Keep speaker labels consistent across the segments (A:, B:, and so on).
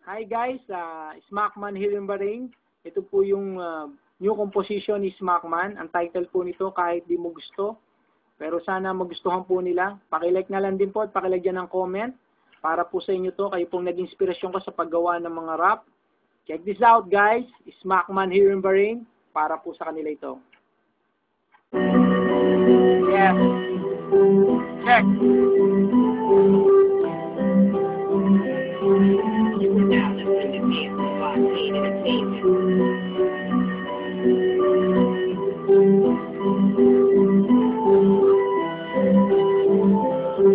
A: Hi guys, Smackman here in Bahrain. Ito po yung new composition ni Smackman. Ang title po nito, Kahit Di Mo Gusto. Pero sana magustuhan po nila. Pakilike na lang din po at pakilagyan ng comment. Para po sa inyo to, kayo pong nag-inspirasyon ko sa paggawa ng mga rap. Check this out guys, Smackman here in Bahrain. Para po sa kanila ito. Yes. Check.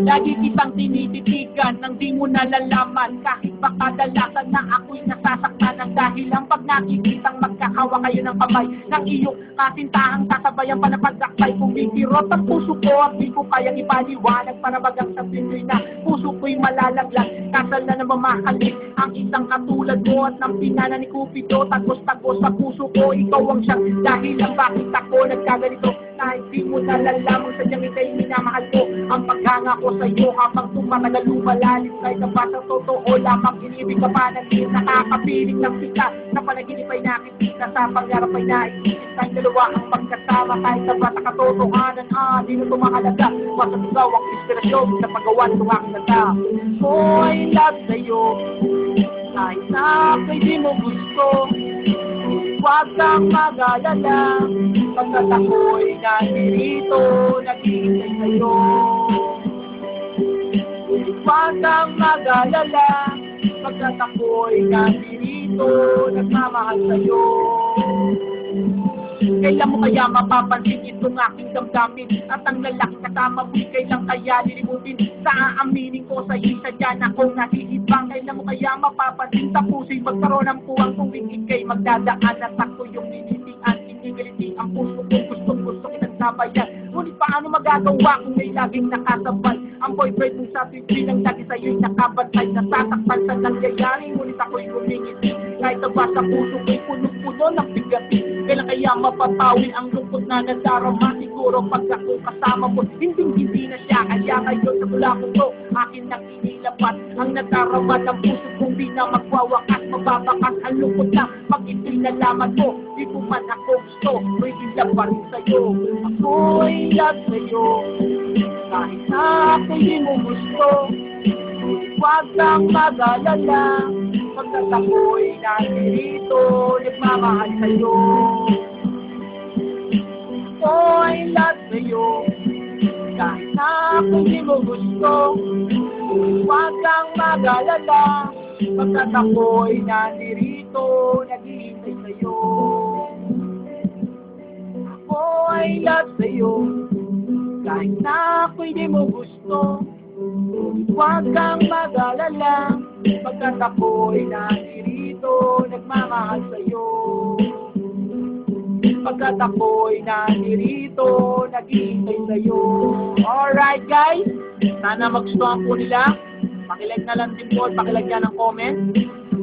A: Lagi kitang tinititigan nang di mo nalalaman. Kahit ba kadalasan na ako'y nasasaktan ng dahilan pag nakikitang magkakawa kayo ng kamay ng iyong kasintahang kasabayan pa na pagdakbay. Kumikirot ang puso ko at di ko kayang ipaliwanag para bagang sa pindoy na puso ko'y malalaglag. Kasal na namamahalik ang isang katulad mo at ng pinana ni Cupido. Tagos-tagos sa puso ko, ikaw ang siyang dahilan bakit ako nagkaganito. Kahit di mo nalalaman sa diyang ika'y minamahal ko. Ang paghanga ko sa iyo habang tumatagal lumalalim. Kahit ang basa totoo lamang inibig ka pa ng din. Nakakapiling ng sika na panaginip ay nakikita sa pangarap ay naiisip tayong dalawa ang magkasama. Kahit sa bata katotohanan di na tumahalaga. Masasigaw ang inspirasyon sa paggawa ng aking nata. Ko'y love sa'yo kahit na ako'y di mo gusto. Huwag kang mag-alala pagkat ako'y nandirito naghihintay sa'yo. Huwag kang mag-alala pagkat ako'y nandirito nagmamahal sa'yo. Kailan mo kaya mapapansin itong aking damdamin? At ang lalaki kasama mo'y kailan kaya lilimutin? Sa aaminin ko sa isa dyan akong nahihibang. Kailan mo kaya mapapansin? Tapusin magkaroon ng puwang kung ikay magdadaan. At ako yung ninitian, inigiliti ang puso ko. Gusto kitang sabayan. Ngunit paano magagawa kung may laging nakasabay? Ang boyfriend mo sa TV ng lagi sa'yo'y nakabantay. Nasasaktan sa nangyayari, ngunit ako'y humingiti. Kahit ba sa puso ko'y puno-puno ng bigatin. Kailan kaya mapapawin ang lungkot na nadarama? Siguro pag ako kasama mo, hindi na siya. Kaya ngayon sa mula ko to, akin nang inilapat ang nadarama ng puso kong di na magwawakas. Mababakas ang lungkot na pag ito'y nalaman mo. Di mo man ako gusto, may ilap pa rin sa'yo. Ako'y love sa'yo kahit na ako'y di mo gusto. Huwag kang mag-alala pagkat ako'y nandirito nagmamahal sa'yo. Ako'y love sa'yo kahit na ako'y di mo gusto. Huwag kang mag-alala pagkat ako'y nandirito naghihintay sa'yo. Ako'y love sa'yo kahit na ako'y di mo gusto. Huwag kang mag-alala pagkat ako'y nandirito nagmamahal sa'yo. Pagkat ako'y nandirito naghihintay sa'yo. Alright guys, sana magustuhan po nila. Pakilike na lang din po at pakilagyan ng comment.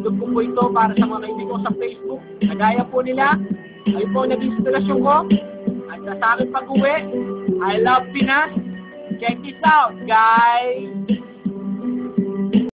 A: Doon po ito para sa mga kaibigan ko sa Facebook. Nagaya po nila. Ay po nag-inspirasyon ko. At sa akin pag-uwi, I love Pinas. Check this out, guys.